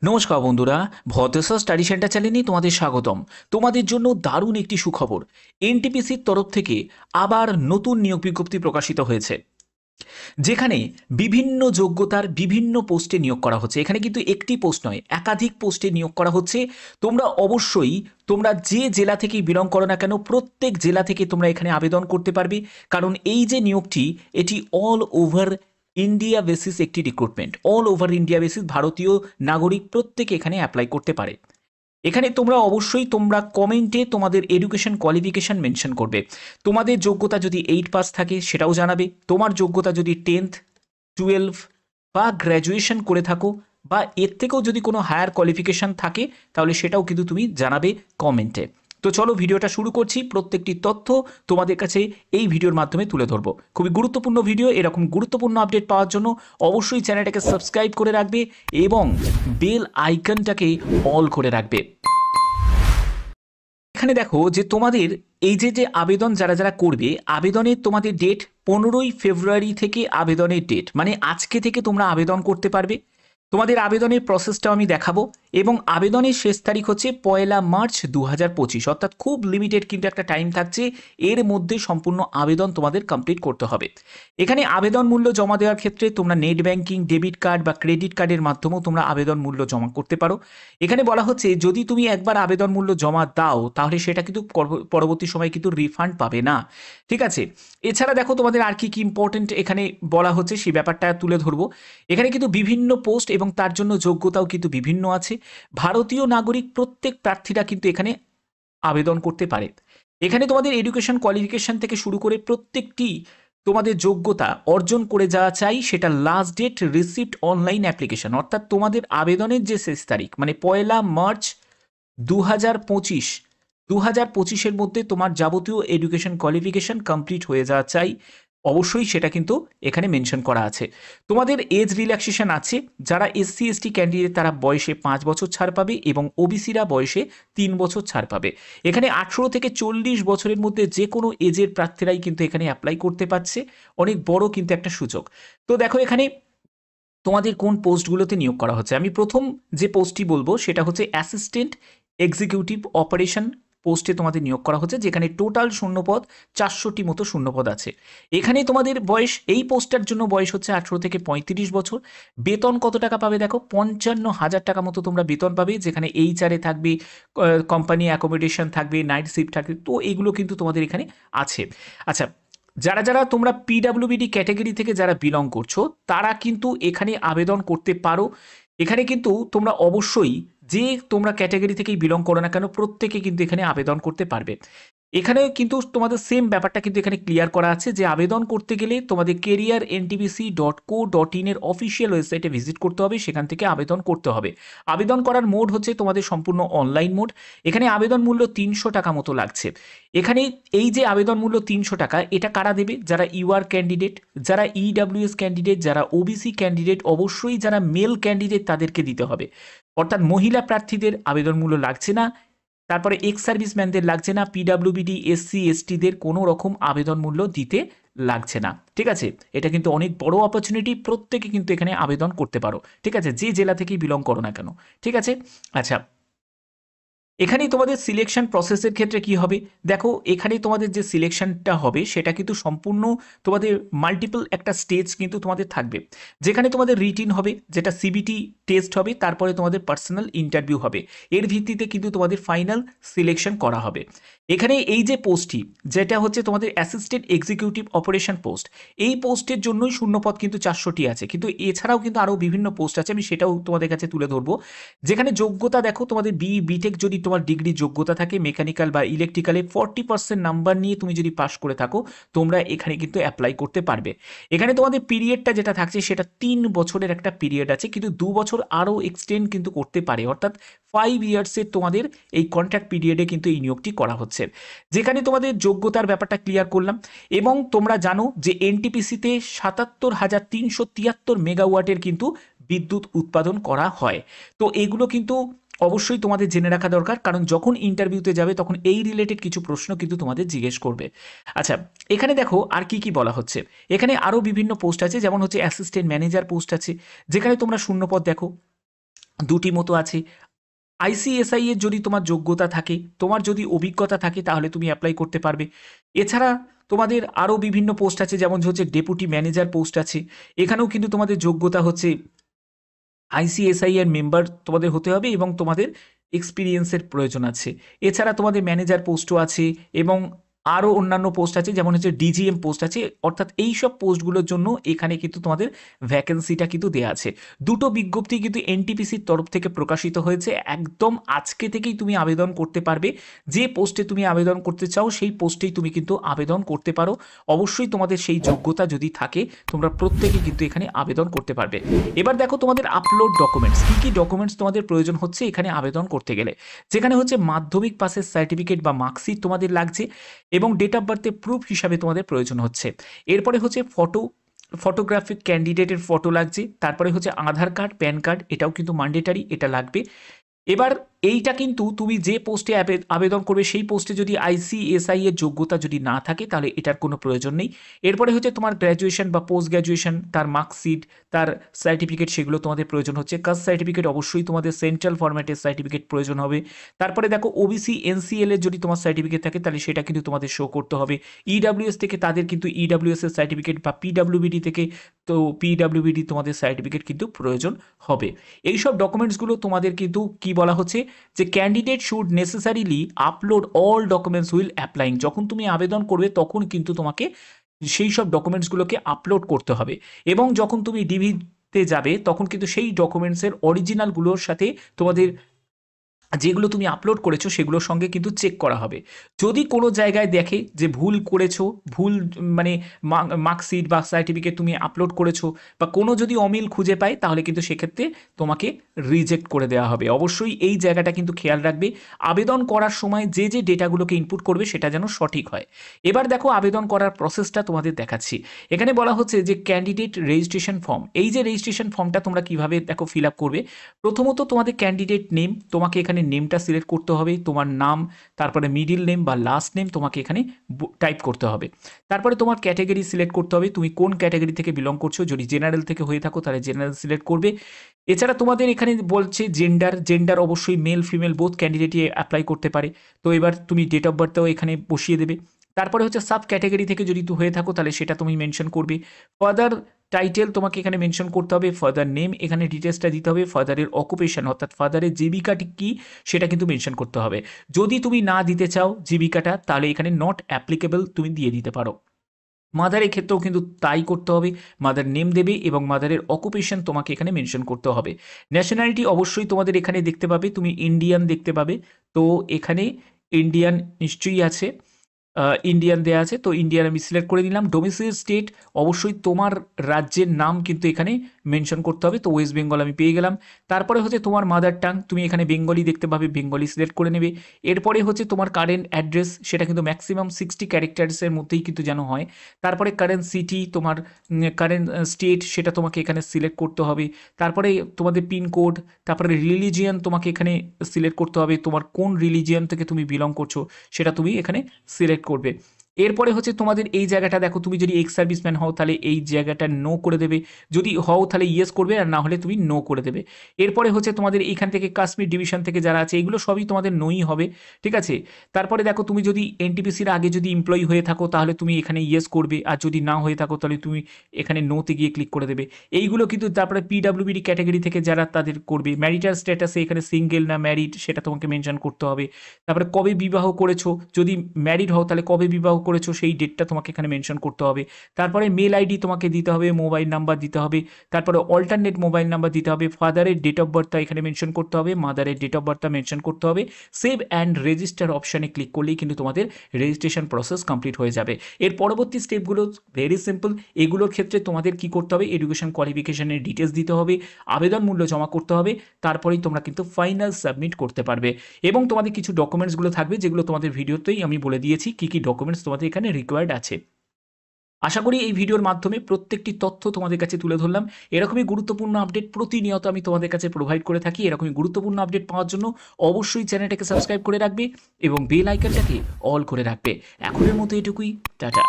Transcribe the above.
নমস্কার বন্ধুরা, ভদ্রসা study centre চ্যানেলে তোমাদের স্বাগতম। তোমাদের জন্য দারুণ একটি সুখবর। এনটিপিসির তরফ থেকে আবার নতুন নিয়োগ বিজ্ঞপ্তি প্রকাশিত হয়েছে, যেখানে বিভিন্ন যোগ্যতার বিভিন্ন পোস্টে নিয়োগ করা হচ্ছে। এখানে কিন্তু একটি পোস্ট নয়, একাধিক পোস্টে নিয়োগ করা হচ্ছে। তোমরা অবশ্যই তোমরা যে জেলা থেকেই বিলং করো না কেন, প্রত্যেক জেলা থেকে তোমরা এখানে আবেদন করতে পারবে। কারণ এই যে নিয়োগটি, এটি অল ওভার ইন্ডিয়া বেসিস একটি recruitment. All over India basis ভারতীয় নাগরিক প্রত্যেকে এখানে অ্যাপ্লাই করতে পারে। এখানে তোমরা অবশ্যই তোমরা কমেন্টে তোমাদের এডুকেশন কোয়ালিফিকেশন মেনশন করবে। তোমাদের যোগ্যতা যদি 8 পাস থাকে সেটাও জানাবে। তোমার যোগ্যতা যদি 10th 12 বা গ্র্যাজুয়েশন করে থাকো, বা এর থেকেও যদি কোনো হায়ার কোয়ালিফিকেশন থাকে, তাহলে সেটাও কিন্তু তুমি জানাবে কমেন্টে। তো চলো ভিডিওটা শুরু করছি। প্রত্যেকটি তথ্য তোমাদের কাছে এই ভিডিওর মাধ্যমে তুলে ধরবো। খুবই গুরুত্বপূর্ণ ভিডিও। এরকম গুরুত্বপূর্ণ আপডেট পাওয়ার জন্য অবশ্যই চ্যানেলটাকে সাবস্ক্রাইব করে রাখবে এবং বেল আইকনটাকে অল করে রাখবে। এখানে দেখো যে তোমাদের এই যে আবেদন যারা যারা করবে, আবেদনের তোমাদের ডেট 15ই ফেব্রুয়ারি থেকে আবেদনের ডেট, মানে আজকে থেকে তোমরা আবেদন করতে পারবে। তোমাদের আবেদনের প্রসেসটাও আমি দেখাবো এবং আবেদনের শেষ তারিখ হচ্ছে 1 মার্চ 2025, অর্থাৎ খুব লিমিটেড কিন্তু একটা টাইম থাকছে। এর মধ্যে সম্পূর্ণ আবেদন তোমাদের কমপ্লিট করতে হবে। এখানে আবেদন মূল্য জমা দেওয়ার ক্ষেত্রে তোমরা নেট ব্যাংকিং, ডেবিট কার্ড বা ক্রেডিট কার্ডের মাধ্যমেও তোমরা আবেদন মূল্য জমা করতে পারো। এখানে বলা হচ্ছে যদি তুমি একবার আবেদন মূল্য জমা দাও, তাহলে সেটা কিন্তু পরবর্তী সময়ে কিন্তু রিফান্ড পাবে না। ঠিক আছে। এছাড়া দেখো তোমাদের আর কি কি ইম্পর্টেন্ট এখানে বলা হচ্ছে সেই ব্যাপারটা তুলে ধরবো। এখানে কিন্তু বিভিন্ন পোস্ট এবং তার জন্য যোগ্যতাও কিন্তু বিভিন্ন আছে। ভারতীয় নাগরিক প্রত্যেক প্রার্থীরা কিন্তু এখানে আবেদন করতে পারে। এখানে তোমাদের এডুকেশন কোয়ালিফিকেশন থেকে শুরু করে প্রত্যেকটি তোমাদের যোগ্যতা অর্জন করে যাওয়া চাই, সেটা last date receipt online application, অর্থাৎ তোমাদের আবেদনের যে শেষ তারিখ মানে 1 মার্চ 2025, 2025-এর মধ্যে তোমার যাবতীয় এডুকেশন কোয়ালিফিকেশন কমপ্লিট হয়ে যাওয়া চাই। অবশ্যই সেটা কিন্তু এখানে মেনশন করা আছে। তোমাদের এজ রিল্যাক্সেশন আছে। যারা এসসি এসটি ক্যান্ডিডেট তারা বয়সে 5 বছর ছাড় পাবে এবং ওবিসিরা বয়সে 3 বছর ছাড় পাবে। এখানে 18 থেকে 40 বছরের মধ্যে যে কোনো এজের প্রার্থীরাই কিন্তু এখানে অ্যাপ্লাই করতে পারছে। অনেক বড় কিন্তু একটা সুযোগ। তো দেখো এখানে তোমাদের কোন পোস্টগুলোতে নিয়োগ করা হচ্ছে। আমি প্রথম যে পোস্টটি বলবো সেটা হচ্ছে অ্যাসিস্ট্যান্ট এক্সিকিউটিভ অপারেশন পোস্টে তোমাদের নিয়োগ করা হচ্ছে, যেখানে টোটাল শূন্যপদ 400টি মতো শূন্যপদ আছে। এখানে তোমাদের বয়স, এই পোস্টটার জন্য বয়স হচ্ছে 18 থেকে 35 বছর। বেতন কত টাকা পাবে দেখো, 55,000 টাকা মতো তোমরা বেতন পাবে, যেখানে এইচআরে থাকবে, কোম্পানি অ্যাকোমোডেশন থাকবে, নাইট শিফট থাকবে। তো এগুলো কিন্তু তোমাদের এখানে আছে। আচ্ছা, যারা যারা তোমরা পিডাব্লিউবিডি ক্যাটাগরি থেকে যারা বিলং করছো, তারা কিন্তু এখানে আবেদন করতে পারো। এখানে কিন্তু তোমরা অবশ্যই যে তোমরা ক্যাটাগরি থেকেই বিলং করো না কেন, প্রত্যেকে কিন্তু এখানে আবেদন করতে পারবে। এখানে কিন্তু তোমাদের সেম ব্যাপারটা কিন্তু এখানে ক্লিয়ার করা আছে যে আবেদন করতে গেলে তোমাদের কেরিয়ার ntbc.co.in এর অফিসিয়াল ওয়েবসাইটে ভিজিট করতে হবে, সেখান থেকে আবেদন করতে হবে। আবেদন করার মোড হচ্ছে তোমাদের সম্পূর্ণ অনলাইন মোড। এখানে আবেদন মূল্য 300 টাকা মতো লাগছে। এখানে এই যে আবেদন মূল্য 300 টাকা, এটা কারা দেবে? যারা ইউআর ক্যান্ডিডেট, যারা ইডাব্লিউএস ক্যান্ডিডেট, যারা ওবিসি ক্যান্ডিডেট, অবশ্যই যারা মেল ক্যান্ডিডেট তাদেরকে দিতে হবে। অর্থাৎ মহিলা প্রার্থীদের আবেদন মূল্য লাগছে না। তারপরে এক্স সার্ভিসম্যানদের লাগছে না। পিডাব্লিউবিডি এসসি এসটিদের কোনো রকম আবেদন মূল্য দিতে লাগছে না। ঠিক আছে। এটা কিন্তু অনেক বড় অপরচুনিটি, প্রত্যেকে কিন্তু এখানে আবেদন করতে পারো। ঠিক আছে, যে জেলা থেকেই বিলং করো না কেন। ঠিক আছে। আচ্ছা, এখানেই তোমাদের সিলেকশন প্রসেসের ক্ষেত্রে কি হবে দেখো, এখানে তোমাদের যে সিলেকশনটা হবে সেটা কিন্তু সম্পূর্ণ তোমাদের মাল্টিপল একটা স্টেজ কিন্তু তোমাদের থাকবে, যেখানে তোমাদের রিটিন হবে, যেটা সিবিটি টেস্ট হবে, তারপরে তোমাদের পার্সোনাল ইন্টারভিউ হবে। এর ভিত্তিতে কিন্তু তোমাদের ফাইনাল সিলেকশন করা হবে। এখানে এই যে পোস্টটি, যেটা হচ্ছে তোমাদের অ্যাসিস্ট্যান্ট এক্সিকিউটিভ অপারেশন পোস্ট, এই পোস্টের জন্যই শূন্যপদ কিন্তু 400টি আছে, কিন্তু এছাড়াও কিন্তু আরও বিভিন্ন পোস্ট আছে, আমি সেটাও তোমাদের কাছে তুলে ধরবো। যেখানে যোগ্যতা দেখো, তোমাদের বিটেক যদি তোমার ডিগ্রি যোগ্যতা থাকে মেকানিক্যাল বা ইলেকট্রিক্যালে 40% নাম্বার নিয়ে তুমি যদি পাস করে থাকো, তোমরা এখানে কিন্তু অ্যাপ্লাই করতে পারবে। এখানে তোমাদের পিরিয়ডটা যেটা থাকছে সেটা 3 বছরের একটা পিরিয়ড আছে, কিন্তু 2 বছর আরও এক্সটেন্ড কিন্তু করতে পারে, অর্থাৎ 5 ইয়ার্সের তোমাদের এই কন্ট্রাক্ট পিরিয়ডে কিন্তু এই নিয়োগটি করা হচ্ছে। যেখানে তোমাদের যোগ্যতার ব্যাপারটা ক্লিয়ার করলাম। এবং তোমরা জানো যে এনটিপিসিতে 77,373 মেগাওয়াটের কিন্তু বিদ্যুৎ উৎপাদন করা হয়। তো এগুলো কিন্তু অবশ্যই তোমাদের জেনে রাখা দরকার, কারণ যখন ইন্টারভিউতে যাবে তখন এই রিলেটেড কিছু প্রশ্ন কিন্তু তোমাদের জিজ্ঞেস করবে। আচ্ছা, এখানে দেখো আর কি কি বলা হচ্ছে। এখানে আরও বিভিন্ন পোস্ট আছে, যেমন হচ্ছে অ্যাসিস্ট্যান্ট ম্যানেজার পোস্ট আছে, যেখানে তোমরা শূন্যপদ দেখো দুটি মতো আছে। আইসিএসআই এর যদি তোমার যোগ্যতা থাকে, তোমার যদি অভিজ্ঞতা থাকে, তাহলে তুমি অ্যাপ্লাই করতে পারবে। এছাড়া তোমাদের আরও বিভিন্ন পোস্ট আছে, যেমন হচ্ছে ডেপুটি ম্যানেজার পোস্ট আছে। এখানেও কিন্তু তোমাদের যোগ্যতা হচ্ছে আইসিএসআই এর মেম্বার তোমাদের হতে হবে এবং তোমাদের এক্সপিরিয়েন্সের প্রয়োজন আছে। এছাড়া তোমাদের ম্যানেজার পোস্টও আছে এবং আরও অন্যান্য পোস্ট আছে, যেমন হচ্ছে ডিজিএম পোস্ট আছে। অর্থাৎ এই সব পোস্টগুলোর জন্য এখানে কিন্তু তোমাদের ভ্যাকেন্সিটা কিন্তু দেওয়া আছে। দুটো বিজ্ঞপ্তি কিন্তু এনটিপিসির তরফ থেকে প্রকাশিত হয়েছে। একদম আজকে থেকেই তুমি আবেদন করতে পারবে। যে পোস্টে তুমি আবেদন করতে চাও সেই পোস্টেই তুমি কিন্তু আবেদন করতে পারো। অবশ্যই তোমাদের সেই যোগ্যতা যদি থাকে, তোমরা প্রত্যেকে কিন্তু এখানে আবেদন করতে পারবে। এবার দেখো তোমাদের আপলোড ডকুমেন্টস, কী কী ডকুমেন্টস তোমাদের প্রয়োজন হচ্ছে এখানে আবেদন করতে গেলে। যেখানে হচ্ছে মাধ্যমিক পাসের সার্টিফিকেট বা মার্কশিট তোমাদের লাগছে এবং ডেট অফ বার্থের প্রুফ হিসাবে তোমাদের প্রয়োজন হচ্ছে। এরপরে হচ্ছে ফটোগ্রাফিক ক্যান্ডিডেটের ফটো লাগছে। তারপরে হচ্ছে আধার কার্ড, প্যান কার্ড, এটাও কিন্তু ম্যান্ডেটারি, এটা লাগবে। এবার এইটা কিন্তু তুমি যে পোস্টে আবেদন করবে সেই পোস্টে যদি আইসিএসআই এর যোগ্যতা যদি না থাকে, তাহলে এটার কোনো প্রয়োজন নেই। এরপরে হচ্ছে তোমার গ্র্যাজুয়েশন বা পোস্ট গ্র্যাজুয়েশন, তার মার্কশিট, তার সার্টিফিকেট, সেগুলো তোমাদের প্রয়োজন হচ্ছে। কাস্ট সার্টিফিকেট অবশ্যই তোমাদের সেন্ট্রাল ফরম্যাটের সার্টিফিকেট প্রয়োজন হবে। তারপরে দেখো ওবিসি এনসিএল এর যদি তোমার সার্টিফিকেট থাকে, তাহলে সেটা কিন্তু তোমাদের শো করতে হবে। ইডাব্লিউএস থেকে তাদের কিন্তু ইডাব্লিউএস এর সার্টিফিকেট, বা পিডাব্লিউবিডি থেকে তো পিডাব্লিউবিডি তোমাদের সার্টিফিকেট কিন্তু প্রয়োজন হবে। এইসব ডকুমেন্টসগুলো তোমাদের কিন্তু কি বলা হচ্ছে, যে candidate should necessarily upload all documents wheel applying. যখন তুমি আবেদন করবে তখন কিন্তু তোমাকে সেই সব ডকুমেন্টসগুলোকে আপলোড করতে হবে এবং যখন তুমি ডিভিতে যাবে তখন কিন্তু সেই ডকুমেন্টসের অরিজিনালগুলোর সাথে তোমাদের যেগুলো তুমি আপলোড করেছো সেগুলোর সঙ্গে কিন্তু চেক করা হবে। যদি কোনো জায়গায় দেখে যে ভুল করেছো, ভুল মানে মার্কশিট বা সার্টিফিকেট তুমি আপলোড করেছো বা কোনো যদি অমিল খুঁজে পায়, তাহলে কিন্তু সেক্ষেত্রে তোমাকে রিজেক্ট করে দেওয়া হবে। অবশ্যই এই জায়গাটা কিন্তু খেয়াল রাখবে। আবেদন করার সময় যে যে ডেটাগুলোকে ইনপুট করবে সেটা যেন সঠিক হয়। এবার দেখো আবেদন করার প্রসেসটা তোমাদের দেখাচ্ছি। এখানে বলা হচ্ছে যে ক্যান্ডিডেট রেজিস্ট্রেশন ফর্ম, এই যে রেজিস্ট্রেশন ফর্মটা তোমরা কিভাবে দেখো ফিল আপ করবে। প্রথমত তোমাদের ক্যান্ডিডেট নেম, তোমাকে এখানে নেমটা সিলেক্ট করতে হবে, তোমার নাম, তারপরে মিডিল নেম বা লাস্ট নেম তোমাকে এখানে টাইপ করতে হবে। তারপরে তোমার ক্যাটাগরি সিলেক্ট করতে হবে, তুমি কোন ক্যাটাগরি থেকে বিলং করছো। যদি জেনারেল থেকে হয়ে থাকো তাহলে জেনারেল সিলেক্ট করবে। এছাড়া তোমাদের এখানে বলছে জেন্ডার অবশ্যই মেল ফিমেল বোথ ক্যান্ডিডেটই অ্যাপ্লাই করতে পারে। তো এবার তুমি ডেট অফ বার্থটাও এখানে বসিয়ে দেবে। তারপরে হচ্ছে সাব ক্যাটাগরি থেকে যদি হয়ে থাকো তাহলে সেটা তুমি মেনশন করবে। ফাদার টাইটেল তোমাকে এখানে মেনশন করতে হবে, ফাদার নেম এখানে ডিটেলসটা দিতে হবে, ফাদারের অকুপেশন অর্থাৎ ফাদারের জীবিকাটি কী সেটা কিন্তু মেনশন করতে হবে। যদি তুমি না দিতে চাও জীবিকাটা, তাহলে এখানে নট অ্যাপ্লিকেবল তুমি দিয়ে দিতে পারো। মাদারের ক্ষেত্রেও কিন্তু তাই করতে হবে, মাদার নেম দেবে এবং মাদারের অকুপেশন তোমাকে এখানে মেনশন করতে হবে। ন্যাশনালিটি অবশ্যই তোমাদের এখানে দেখতে পাবে, তুমি ইন্ডিয়ান দেখতে পাবে, তো এখানে ইন্ডিয়ান নিশ্চয়ই আছে, ইন্ডিয়ান দেওয়া আছে, তো ইন্ডিয়ান আমি সিলেক্ট করে দিলাম। ডোমিসাইল স্টেট অবশ্যই তোমার রাজ্যের নাম কিন্তু এখানে মেনশন করতে হবে, তো ওয়েস্ট বেঙ্গল আমি পেয়ে গেলাম। তারপরে হচ্ছে তোমার মাদার টাং, তুমি এখানে বেঙ্গলি দেখতে পাবে, বেঙ্গলি সিলেক্ট করে নেবে। এরপরে হচ্ছে তোমার কারেন্ট অ্যাড্রেস, সেটা কিন্তু ম্যাক্সিমাম 60 ক্যারেক্টার্সের মধ্যেই কিন্তু যেন হয়। তারপরে কারেন্ট সিটি, তোমার কারেন্ট স্টেট, সেটা তোমাকে এখানে সিলেক্ট করতে হবে। তারপরে তোমাদের পিনকোড, তারপরে রিলিজিয়ান তোমাকে এখানে সিলেক্ট করতে হবে, তোমার কোন রিলিজিয়ান থেকে তুমি বিলং করছো সেটা তুমি এখানে সিলেক্ট করবে। এরপরে হচ্ছে তোমাদের এই জায়গাটা দেখো, তুমি যদি এক্স সার্ভিসম্যান হও তাহলে এই জায়গাটা নো করে দেবে, যদি হও তাহলে ইয়েস করবে, আর না হলে তুমি নো করে দেবে। এরপরে হচ্ছে তোমাদের এইখান থেকে কাশ্মীর ডিভিশন থেকে যারা আছে এগুলো সবই তোমাদের নোই হবে, ঠিক আছে। তারপরে দেখো তুমি যদি এনটিপিসির আগে যদি এমপ্লয়ি হয়ে থাকো তাহলে তুমি এখানে ইয়েস করবে, আর যদি না হয়ে থাকো তাহলে তুমি এখানে নোতে গিয়ে ক্লিক করে দেবে। এইগুলো কিন্তু তারপরে পিডাব্লিউবিডি ক্যাটাগরি থেকে যারা তাদের করবে। ম্যারিটাল স্ট্যাটাসে এখানে সিঙ্গেল না ম্যারিড সেটা তোমাকে মেনশন করতে হবে। তারপরে কবে বিবাহ করেছো, যদি ম্যারিড হও তাহলে কবে বিবাহ করেছো সেই ডেটটা তোমাকে এখানে মেনশন করতে হবে। তারপরে মেল আইডি তোমাকে দিতে হবে, মোবাইল নাম্বার দিতে হবে, তারপরে অল্টারনেট মোবাইল নাম্বার দিতে হবে। ফাদারের ডেট অফ বার্থটা এখানে মেনশন করতে হবে, মাদারের ডেট অফ বার্থটা মেনশন করতে হবে। সেভ অ্যান্ড রেজিস্টার অপশানে ক্লিক করলেই কিন্তু তোমাদের রেজিস্ট্রেশন প্রসেস কমপ্লিট হয়ে যাবে। এর পরবর্তী স্টেপগুলো ভেরি সিম্পল। এগুলোর ক্ষেত্রে তোমাদের কি করতে হবে, এডুকেশন কোয়ালিফিকেশনের ডিটেলস দিতে হবে, আবেদন মূল্য জমা করতে হবে, তারপরেই তোমরা কিন্তু ফাইনাল সাবমিট করতে পারবে। এবং তোমাদের কিছু ডকুমেন্টসগুলো থাকবে যেগুলো তোমাদের ভিডিওতেই আমি বলে দিয়েছি কী কী ডকুমেন্টস তোমাদের এখানে রিকোয়ার্ড আছে। আশা করি এই ভিডিওর মাধ্যমে প্রত্যেকটি তথ্য তোমাদের কাছে তুলে ধরলাম। এরকমই গুরুত্বপূর্ণ আপডেট প্রতিনিয়ত আমি তোমাদের কাছে প্রোভাইড করে থাকি। এরকমই গুরুত্বপূর্ণ আপডেট পাওয়ার জন্য অবশ্যই চ্যানেলটাকে সাবস্ক্রাইব করে রাখবে এবং বেল আইকনটাকে অল করে রাখবে। এখনের মতো এটুকুই, টাটা।